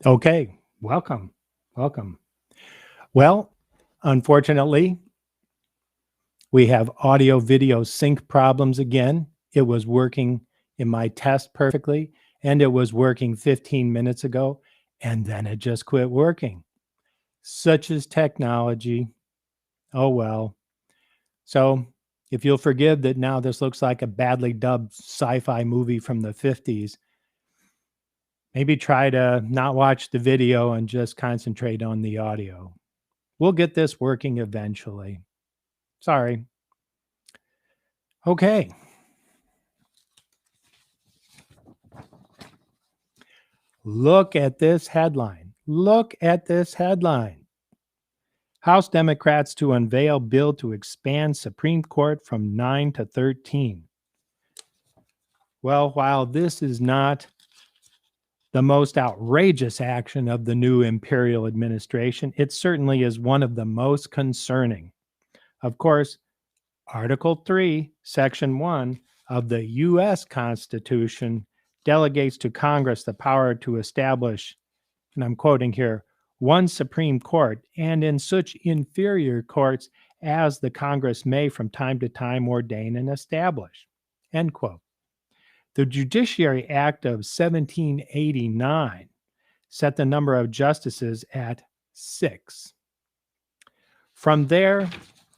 Okay, welcome. Welcome. Well, unfortunately, we have audio video sync problems again. It was working in my test perfectly, and it was working 15 minutes ago, and then it just quit working. Such is technology. Oh well. So, if you'll forgive that now this looks like a badly dubbed sci-fi movie from the 50s, maybe try to not watch the video and just concentrate on the audio. We'll get this working eventually. Sorry. Okay. Look at this headline. Look at this headline. House Democrats to unveil bill to expand Supreme Court from 9 to 13. Well, while this is not the most outrageous action of the new imperial administration, it certainly is one of the most concerning. Of course, Article 3, Section 1 of the U.S. Constitution delegates to Congress the power to establish, and I'm quoting here, one Supreme Court and in such inferior courts as the Congress may from time to time ordain and establish. End quote. The Judiciary Act of 1789 set the number of justices at 6. From there,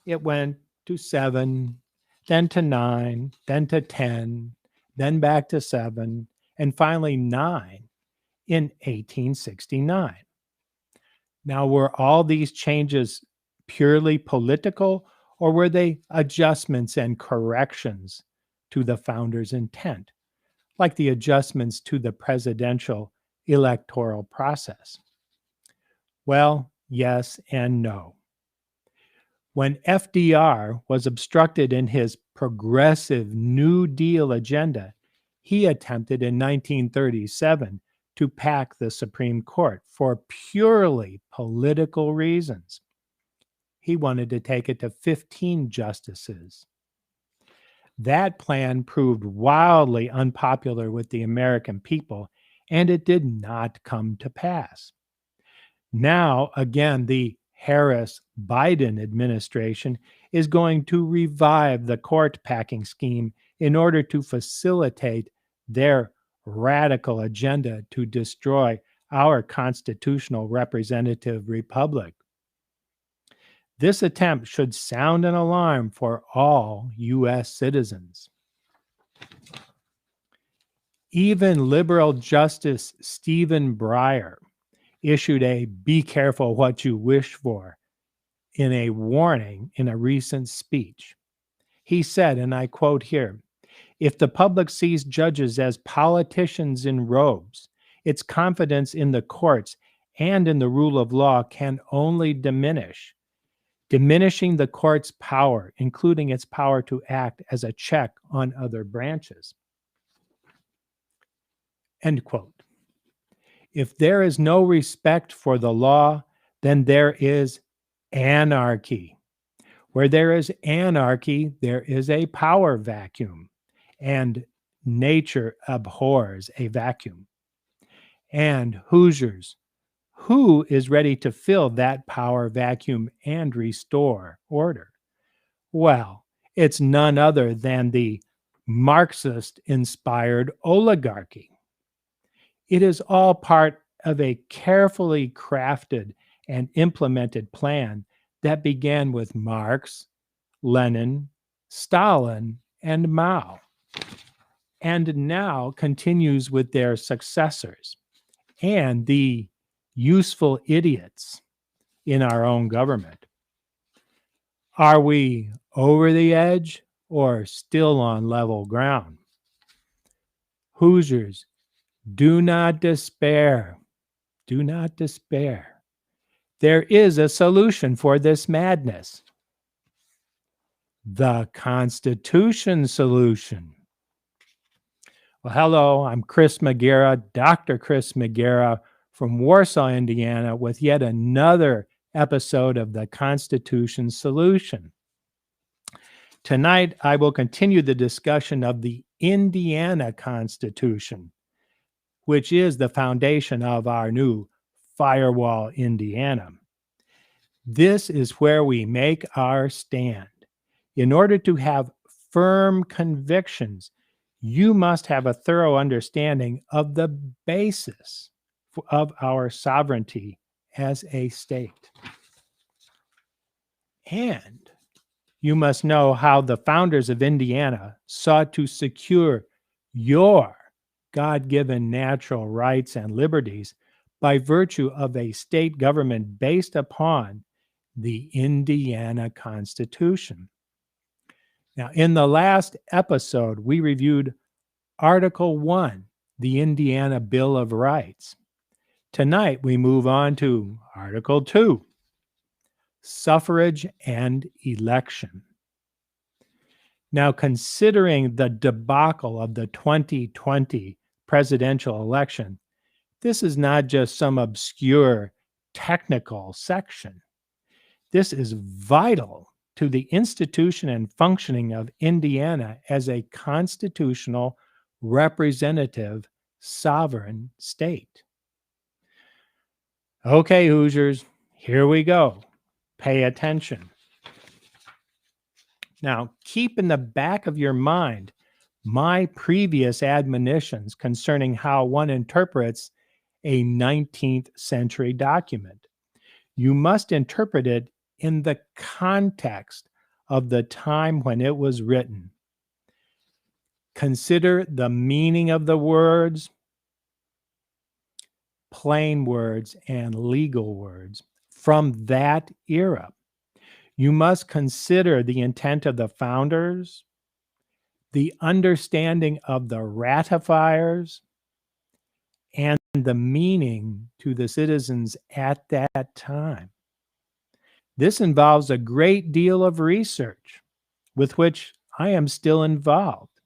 it went to 7, then to 9, then to 10, then back to 7, and finally 9 in 1869. Now, were all these changes purely political, or were they adjustments and corrections to the founders' intent, like the adjustments to the presidential electoral process? Well, yes and no. When FDR was obstructed in his progressive New Deal agenda, he attempted in 1937 to pack the Supreme Court for purely political reasons. He wanted to take it to 15 justices. That plan proved wildly unpopular with the American people, and it did not come to pass. Now, again, the Harris-Biden administration is going to revive the court packing scheme in order to facilitate their radical agenda to destroy our constitutional representative republic. This attempt should sound an alarm for all U.S. citizens. Even liberal Justice Stephen Breyer issued a "be careful what you wish for" in a warning in a recent speech. He said, and I quote here, "If the public sees judges as politicians in robes, its confidence in the courts and in the rule of law can only diminish. Diminishing the court's power, including its power to act as a check on other branches." End quote. If there is no respect for the law, then there is anarchy. Where there is anarchy, there is a power vacuum, and nature abhors a vacuum. And Hoosiers, who is ready to fill that power vacuum and restore order? Well, it's none other than the Marxist-inspired oligarchy. It is all part of a carefully crafted and implemented plan that began with Marx, Lenin, Stalin, and Mao, and now continues with their successors and the useful idiots in our own government. Are we over the edge or still on level ground? Hoosiers, do not despair. Do not despair. There is a solution for this madness. The Constitution solution. Well, hello, I'm Chris Magera, Dr. Chris Magera from Warsaw, Indiana, with yet another episode of The Constitution Solution. Tonight, I will continue the discussion of the Indiana Constitution, which is the foundation of our new Firewall, Indiana. This is where we make our stand. In order to have firm convictions, you must have a thorough understanding of the basis of our sovereignty as a state. And you must know how the founders of Indiana sought to secure your God-given natural rights and liberties by virtue of a state government based upon the Indiana Constitution. Now, in the last episode, we reviewed Article 1, the Indiana Bill of Rights. Tonight, we move on to Article 2, Suffrage and Election. Now, considering the debacle of the 2020 presidential election, this is not just some obscure technical section. This is vital to the institution and functioning of Indiana as a constitutional, representative, sovereign state. Okay, Hoosiers, here we go. Pay attention. Now, keep in the back of your mind my previous admonitions concerning how one interprets a 19th century document. You must interpret it in the context of the time when it was written. Consider the meaning of the words, plain words, and legal words from that era. You must consider the intent of the founders, the understanding of the ratifiers, and the meaning to the citizens at that time. This involves a great deal of research with which I am still involved.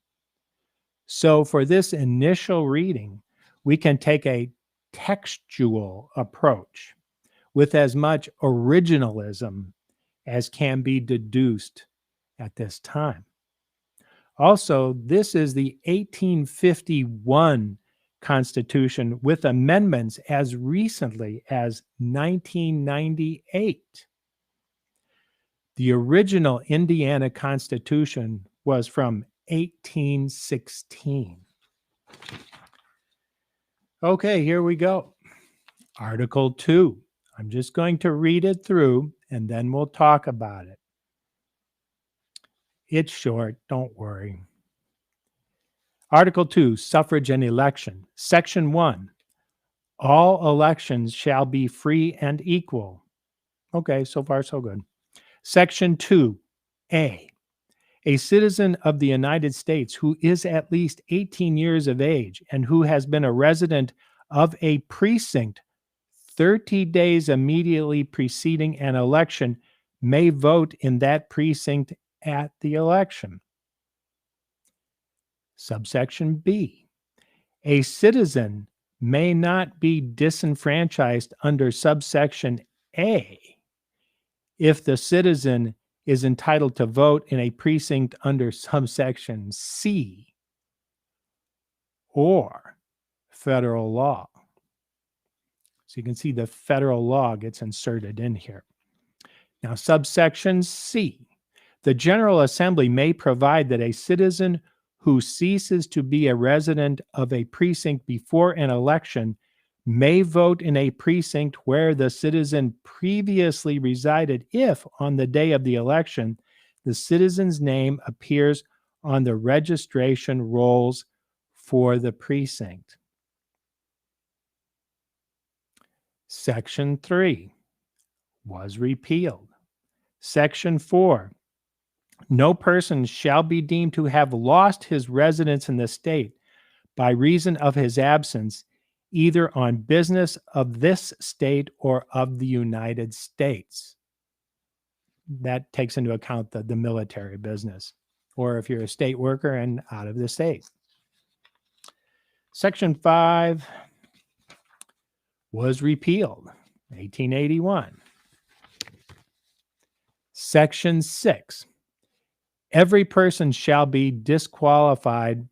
So for this initial reading, we can take a textual approach with as much originalism as can be deduced at this time. Also, this is the 1851 Constitution with amendments as recently as 1998. The original Indiana Constitution was from 1816. Okay, here we go. Article 2. I'm just going to read it through and then we'll talk about it. It's short, don't worry. Article 2, Suffrage and Election. Section 1, all elections shall be free and equal. Okay, so far so good. Section 2A, a citizen of the United States who is at least 18 years of age and who has been a resident of a precinct 30 days immediately preceding an election may vote in that precinct at the election. Subsection B, a citizen may not be disenfranchised under subsection A if the citizen is entitled to vote in a precinct under subsection C or federal law. So you can see the federal law gets inserted in here. Now, subsection C, the General Assembly may provide that a citizen who ceases to be a resident of a precinct before an election may vote in a precinct where the citizen previously resided if, on the day of the election, the citizen's name appears on the registration rolls for the precinct. Section 3 was repealed. Section 4, no person shall be deemed to have lost his residence in the state by reason of his absence, either on business of this state or of the United States. That takes into account the military business, or if you're a state worker and out of the state. Section 5 was repealed, 1881. Section 6, every person shall be disqualified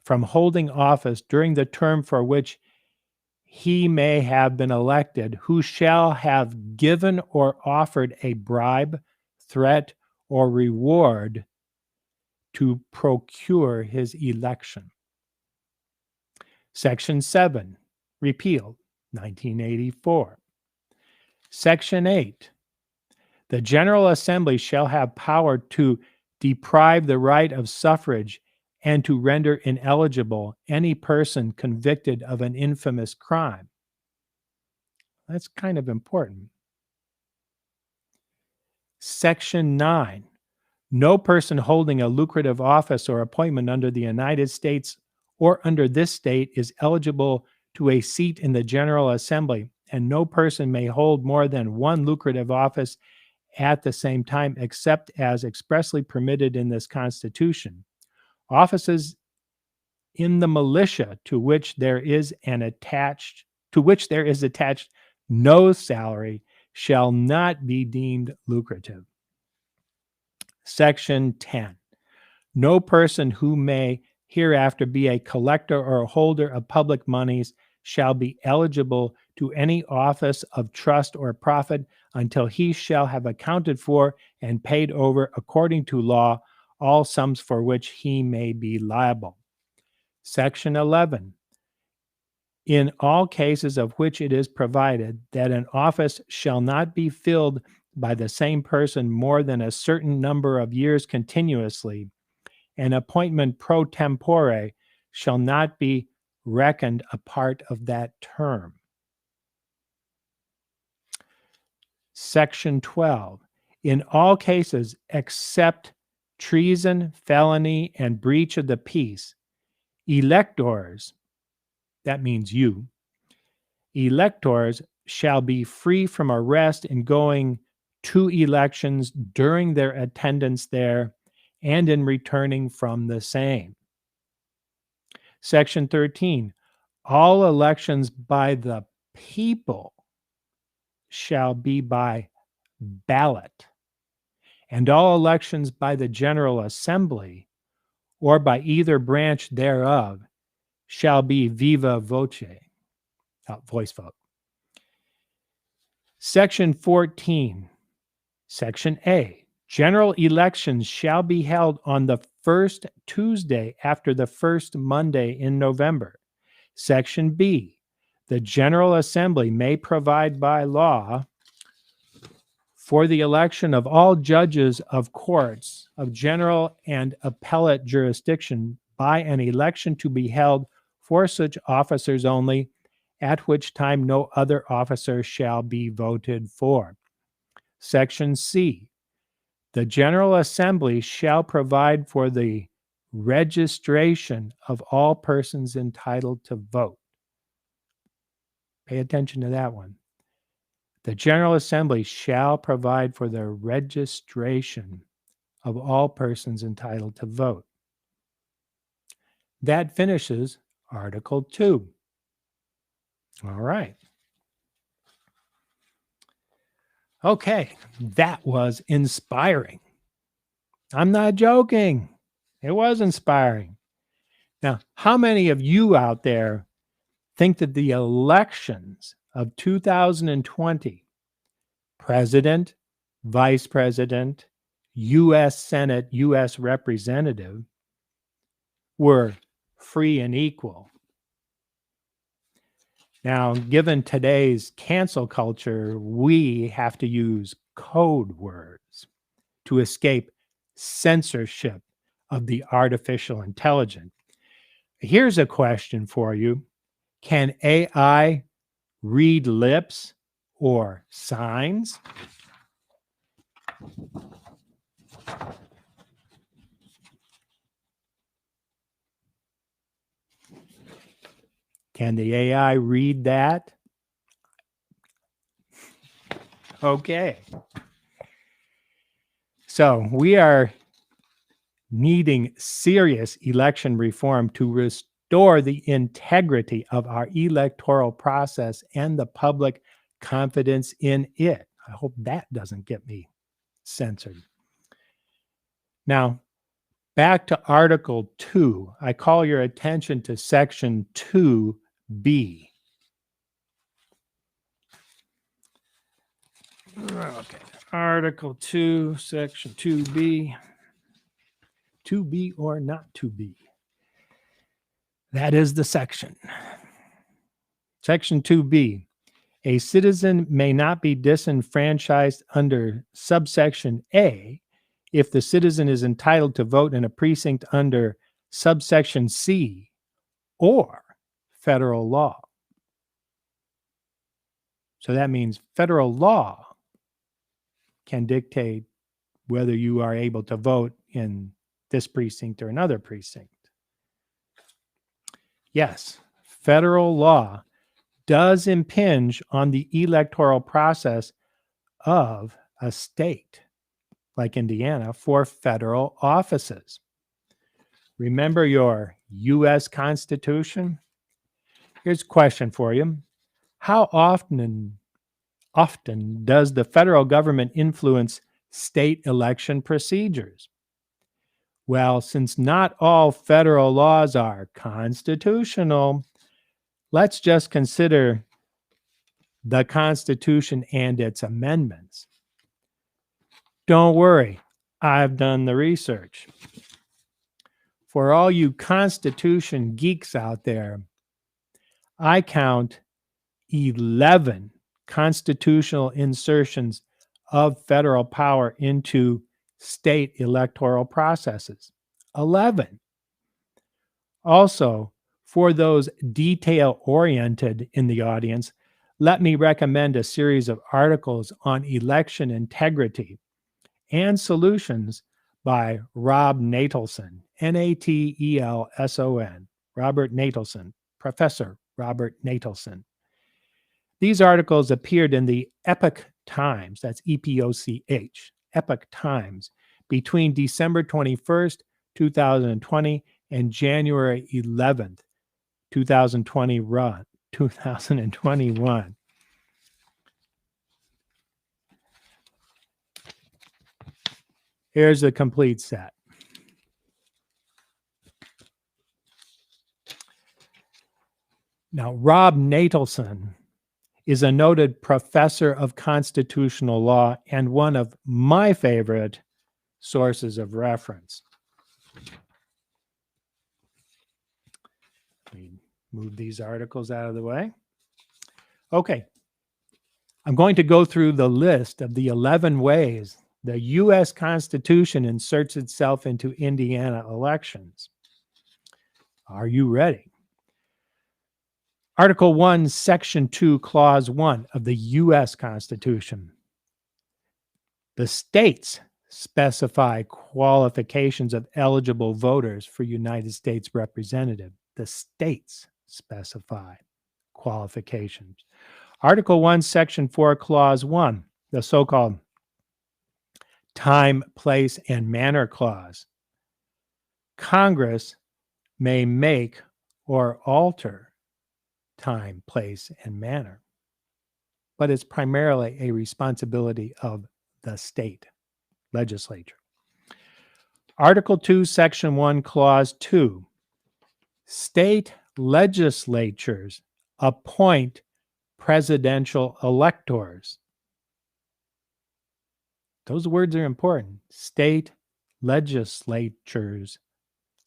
from holding office during the term for which he may have been elected, who shall have given or offered a bribe, threat, or reward to procure his election. Section 7, repealed, 1984. Section 8, the General Assembly shall have power to deprive the right of suffrage and to render ineligible any person convicted of an infamous crime. That's kind of important. Section 9, no person holding a lucrative office or appointment under the United States or under this state is eligible to a seat in the General Assembly, and no person may hold more than one lucrative office at the same time, except as expressly permitted in this Constitution. Offices in the militia to which there is attached no salary shall not be deemed lucrative. Section 10. No person who may hereafter be a collector or a holder of public monies shall be eligible to any office of trust or profit until he shall have accounted for and paid over according to law all sums for which he may be liable. Section 11. In all cases of which it is provided that an office shall not be filled by the same person more than a certain number of years continuously, an appointment pro tempore shall not be reckoned a part of that term. Section 12. In all cases except treason, felony, and breach of the peace, electors, that means you, electors shall be free from arrest in going to elections during their attendance there and in returning from the same. Section 13, all elections by the people shall be by ballot, and all elections by the General Assembly or by either branch thereof shall be viva voce, voice vote. Section 14, Section A, general elections shall be held on the first Tuesday after the first Monday in November. Section B, the General Assembly may provide by law for the election of all judges of courts of general and appellate jurisdiction by an election to be held for such officers only, at which time no other officer shall be voted for. Section C, the General Assembly shall provide for the registration of all persons entitled to vote. Pay attention to that one. The General Assembly shall provide for the registration of all persons entitled to vote. That finishes Article 2. All right. Okay, that was inspiring. I'm not joking. It was inspiring. Now, how many of you out there think that the elections of 2020, president, vice president, U.S. Senate, U.S. representative, were free and equal? Now, given today's cancel culture, we have to use code words to escape censorship of the artificial intelligence. Here's a question for you. Can AI read lips or signs? Can the AI read that? Okay. So we are needing serious election reform to restore the integrity of our electoral process and the public confidence in it. I hope that doesn't get me censored. Now, back to Article 2, I call your attention to Section 2B. Okay. Article 2, Section 2B. To be or not to be. That is the section. Section 2B. A citizen may not be disenfranchised under subsection A if the citizen is entitled to vote in a precinct under subsection C or federal law. So that means federal law can dictate whether you are able to vote in this precinct or another precinct. Yes, federal law does impinge on the electoral process of a state like Indiana for federal offices. Remember your U.S. Constitution? Here's a question for you. How often does the federal government influence state election procedures? Well, since not all federal laws are constitutional, let's just consider the Constitution and its amendments. Don't worry, I've done the research. For all you Constitution geeks out there, I count 11 constitutional insertions of federal power into state electoral processes. 11. Also, for those detail-oriented in the audience, let me recommend a series of articles on election integrity and solutions by Rob Natelson, Natelson, Robert Natelson, Professor Robert Natelson. These articles appeared in the Epoch Times, that's EPOCH, Epoch Times, between December 21st, 2020 and January 11th, 2021. Here's the complete set. Now, Rob Natelson is a noted professor of constitutional law and one of my favorite sources of reference. We move these articles out of the way. Okay. I'm going to go through the list of the 11 ways the U.S. Constitution inserts itself into Indiana elections. Are you ready? Article 1, Section 2, Clause 1 of the U.S. Constitution. The states specify qualifications of eligible voters for United States representative. The states specify qualifications. Article 1, Section 4, Clause 1, the so-called time, place, and manner clause. Congress may make or alter time, place, and manner, but it's primarily a responsibility of the state legislature. Article 2, Section 1, Clause 2. State legislatures appoint presidential electors. Those words are important. State legislatures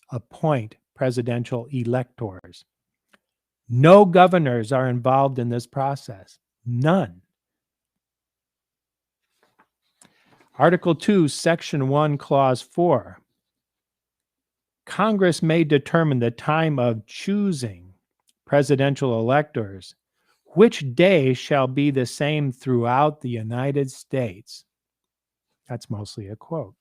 appoint presidential electors. No governors are involved in this process. None. Article 2, Section 1, Clause 4. Congress may determine the time of choosing presidential electors, which day shall be the same throughout the United States. That's mostly a quote.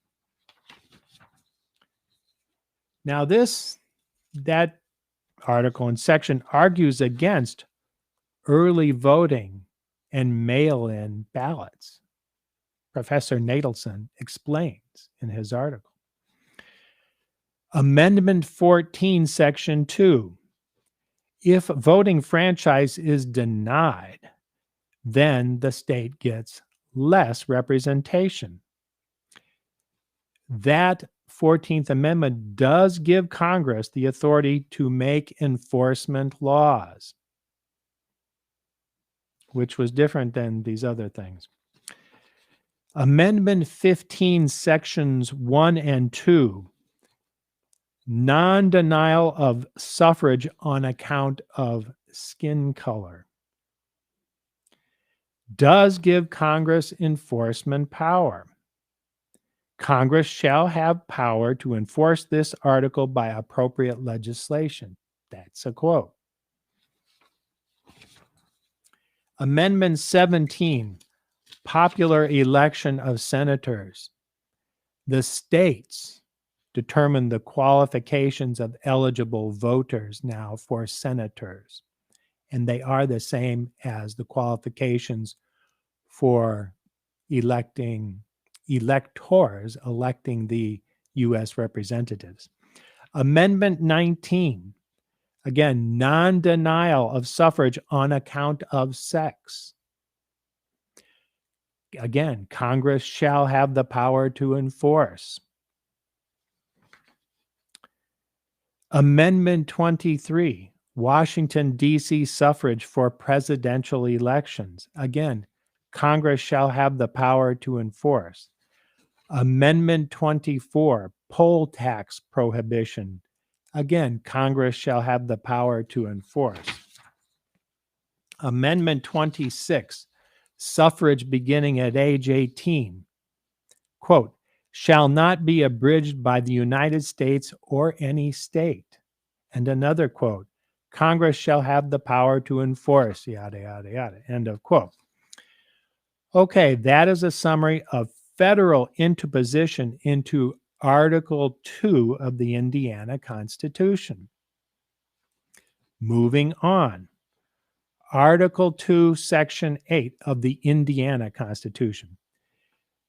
Now that article and section argues against early voting and mail-in ballots. Professor Natelson explains in his article. Amendment 14, Section 2. If voting franchise is denied, then the state gets less representation. That 14th Amendment does give Congress the authority to make enforcement laws, which was different than these other things. Amendment 15, sections 1 and 2, non-denial of suffrage on account of skin color, does give Congress enforcement power. Congress shall have power to enforce this article by appropriate legislation. That's a quote. Amendment 17, popular election of senators. The states determine the qualifications of eligible voters now for senators, and they are the same as the qualifications for electors electing the U.S. representatives. Amendment 19, again, non-denial of suffrage on account of sex. Again, Congress shall have the power to enforce. Amendment 23, Washington, D.C. suffrage for presidential elections. Again, Congress shall have the power to enforce. Amendment 24, poll tax prohibition. Again, Congress shall have the power to enforce. Amendment 26, suffrage beginning at age 18. Quote, shall not be abridged by the United States or any state. And another quote, Congress shall have the power to enforce, yada, yada, yada, end of quote. Okay, that is a summary of federal interposition into Article 2 of the Indiana Constitution. Moving on. Article 2, Section 8 of the Indiana Constitution.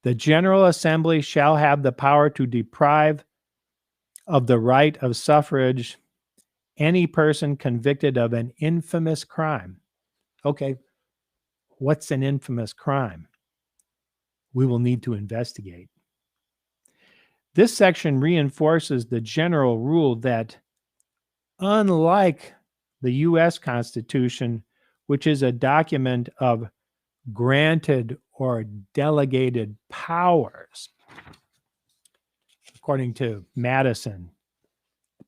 The General Assembly shall have the power to deprive of the right of suffrage any person convicted of an infamous crime. Okay, what's an infamous crime? We will need to investigate. This section reinforces the general rule that, unlike the U.S. Constitution, which is a document of granted or delegated powers, according to Madison,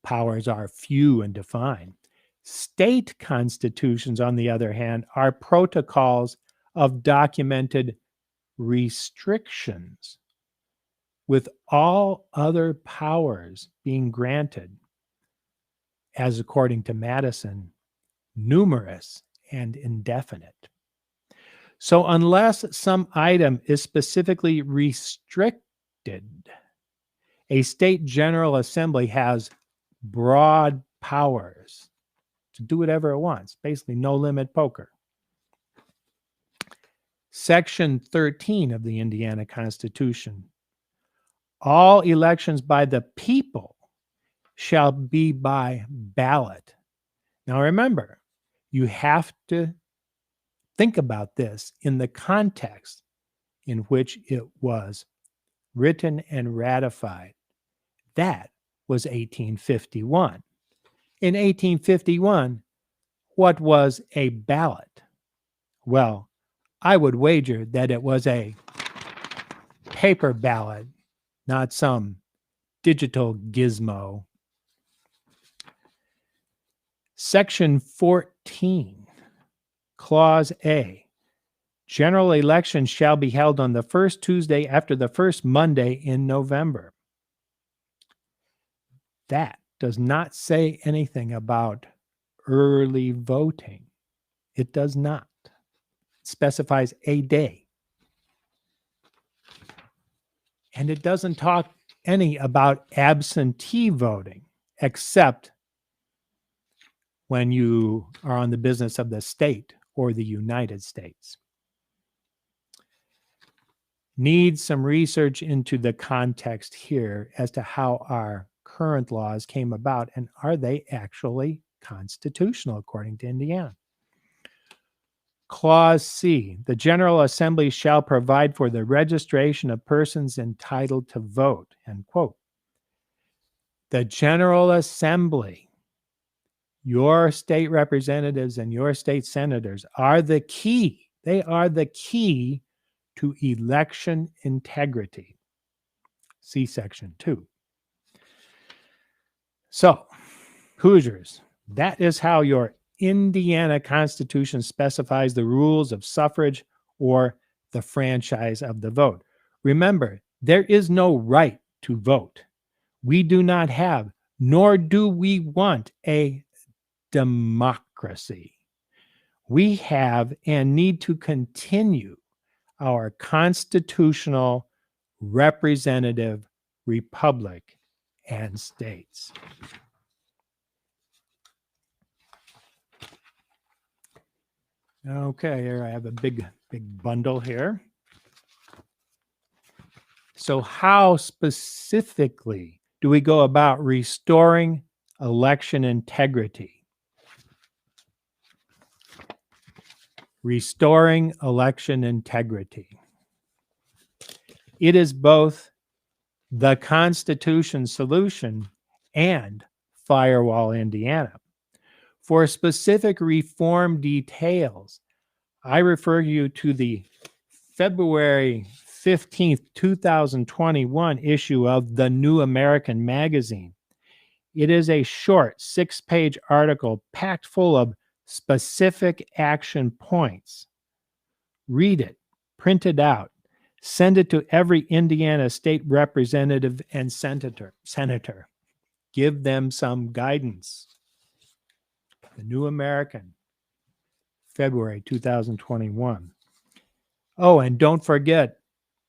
powers are few and defined. State constitutions, on the other hand, are protocols of documented restrictions, with all other powers being granted, as according to Madison, numerous and indefinite. So unless some item is specifically restricted, a state general assembly has broad powers to do whatever it wants, basically no limit poker. Section 13 of the Indiana Constitution. All elections by the people shall be by ballot. Now remember, you have to think about this in the context in which it was written and ratified. That was 1851. In 1851, what was a ballot? Well, I would wager that it was a paper ballot, not some digital gizmo. Section 14, Clause A. General elections shall be held on the first Tuesday after the first Monday in November. That does not say anything about early voting. It does not. It specifies a day. And it doesn't talk any about absentee voting, except when you are on the business of the state or the United States. Need some research into the context here as to how our current laws came about, and are they actually constitutional according to Indiana? Clause C, the General Assembly shall provide for the registration of persons entitled to vote, end quote. The General Assembly, your state representatives and your state senators, are the key. They are the key to election integrity. See Section 2. So, Hoosiers, that is how your Indiana Constitution specifies the rules of suffrage or the franchise of the vote. Remember, there is no right to vote. We do not have, nor do we want, a democracy. We have and need to continue our constitutional representative republic and states. Okay, here I have a big bundle here. So how specifically do we go about restoring election integrity? Restoring election integrity. It is both the Constitution solution and Firewall Indiana. For specific reform details, I refer you to the February 15th, 2021 issue of the New American Magazine. It is a short 6-page article packed full of specific action points. Read it, print it out, send it to every Indiana state representative and senator. Give them some guidance. The New American, February 2021. Oh, and don't forget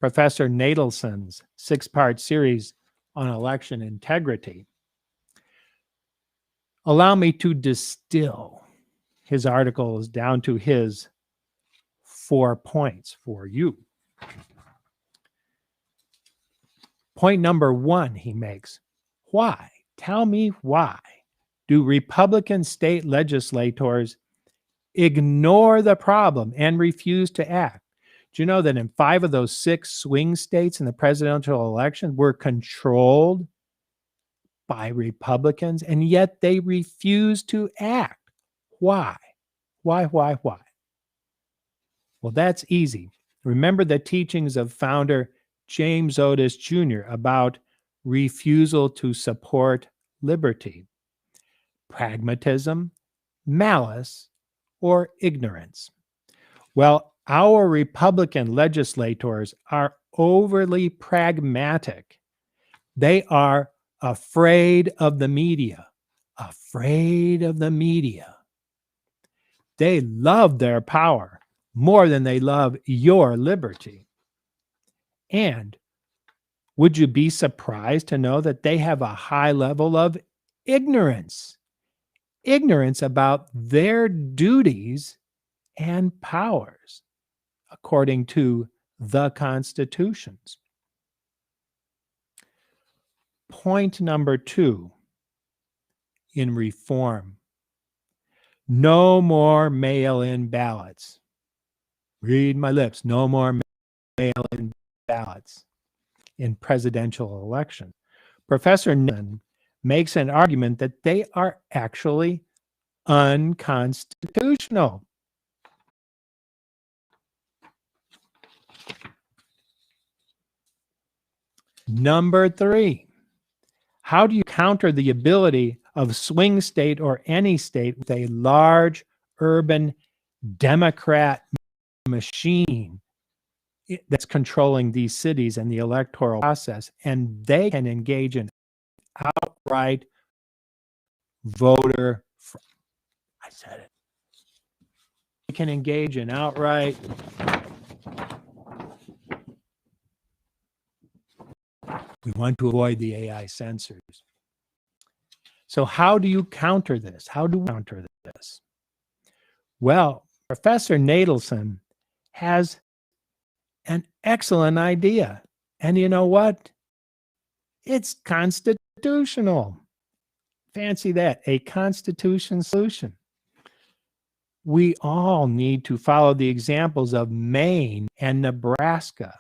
Professor Nadelson's 6-part series on election integrity. Allow me to distill his articles down to his 4 points for you. Point number 1, he makes, why? Tell me why do Republican state legislators ignore the problem and refuse to act? Do you know that in 5 of those 6 swing states in the presidential election were controlled by Republicans, and yet they refuse to act? Why? Why? Well, that's easy. Remember the teachings of founder James Otis Jr. about refusal to support liberty, pragmatism, malice, or ignorance. Well, our Republican legislators are overly pragmatic. They are afraid of the media. Afraid of the media. They love their power more than they love your liberty. And would you be surprised to know that they have a high level of ignorance? Ignorance about their duties and powers, according to the constitutions. Point number 2 in reform. No more mail-in ballots. Read my lips. No more mail-in ballots in presidential elections. Professor Nixon makes an argument that they are actually unconstitutional. Number 3, how do you counter the ability of swing state or any state with a large urban Democrat machine that's controlling these cities and the electoral process, and they can engage in outright voter fraud? I said it. They can engage in outright we want to avoid the AI censors. So how do you counter this? How do we counter this? Well, Professor Nadelson has an excellent idea. And you know what? It's constitutional. Fancy that, a constitution solution. We all need to follow the examples of Maine and Nebraska,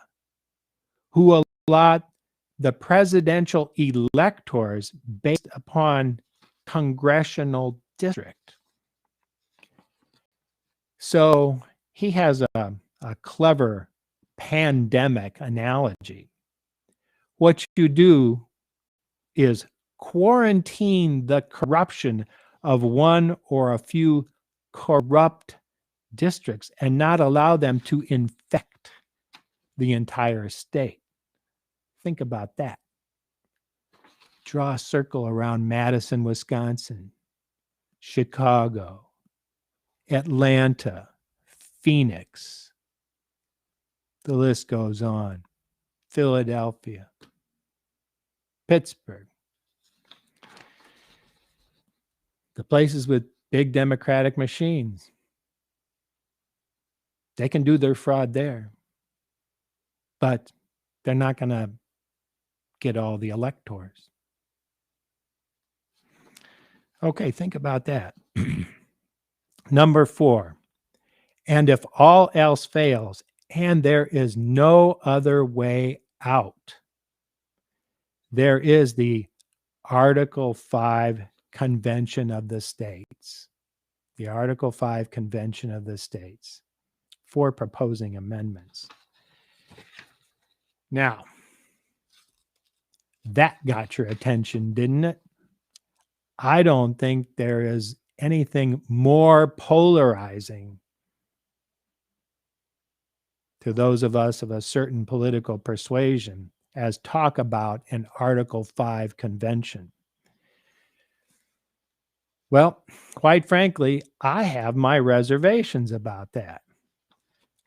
who allot the presidential electors based upon congressional district. So he has a clever pandemic analogy. What you do is quarantine the corruption of one or a few corrupt districts and not allow them to infect the entire state. Think about that. Draw a circle around Madison, Wisconsin, Chicago, Atlanta, Phoenix. The list goes on. Philadelphia, Pittsburgh. The places with big democratic machines. They can do their fraud there, but they're not going to get all the electors. Okay, think about that. Number 4, and if all else fails and there is no other way out, there is the Article 5 Convention of the States. The Article 5 Convention of the States for proposing amendments. Now, that got your attention, didn't it? I don't think there is anything more polarizing to those of us of a certain political persuasion as talk about an Article 5 convention. Well, quite frankly, I have my reservations about that.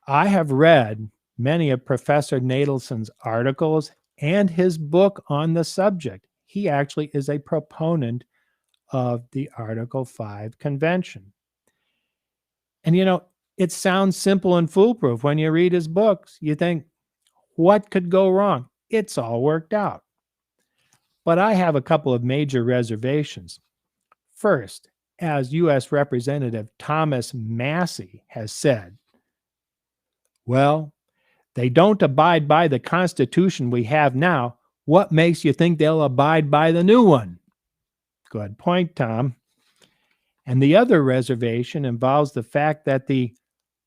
I have read many of Professor Nadelson's articles and his book on the subject. He actually is a proponent of the Article 5 convention. And you know, it sounds simple and foolproof. When you read his books, you think, what could go wrong? It's all worked out. But I have a couple of major reservations. First, as U.S. Representative Thomas Massie has said, well, they don't abide by the Constitution we have now. What makes you think they'll abide by the new one? Good point, Tom. And the other reservation involves the fact that the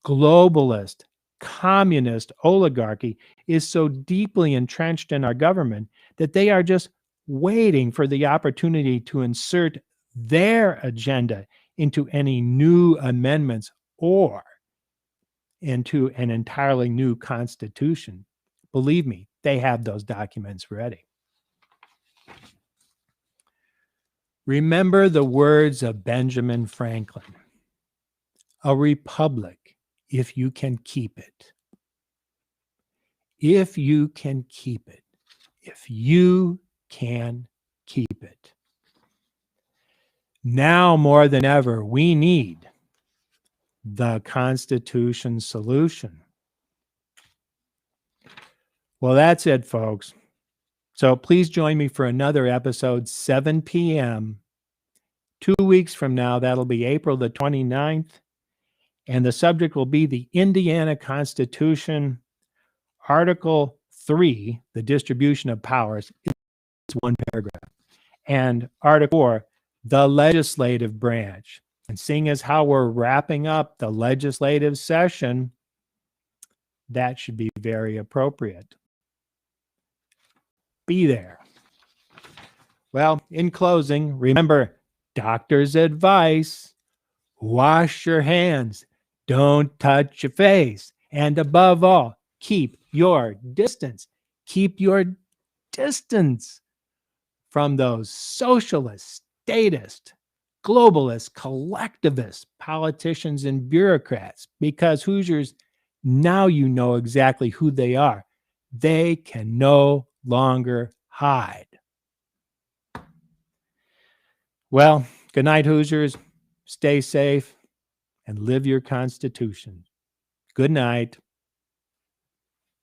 globalist, communist oligarchy is so deeply entrenched in our government that they are just waiting for the opportunity to insert their agenda into any new amendments or into an entirely new constitution. Believe me, they have those documents ready. Remember the words of Benjamin Franklin, a republic, if you can keep it. If you can keep it. If you can keep it. Now more than ever, we need the Constitution solution. Well, that's it, folks. So please join me for another episode, 7 p.m. 2 weeks from now. That'll be April the 29th. And the subject will be the Indiana Constitution, Article 3, the distribution of powers. It's one paragraph. And Article 4, the legislative branch. And seeing as how we're wrapping up the legislative session, that should be very appropriate. Be there. Well, in closing, remember, doctor's advice, wash your hands, don't touch your face, and above all, keep your distance. Keep your distance from those socialist, statist, globalist, collectivist politicians and bureaucrats, because Hoosiers, now you know exactly who they are. They can no longer hide. Well, good night, Hoosiers. Stay safe and live your Constitution. Good night.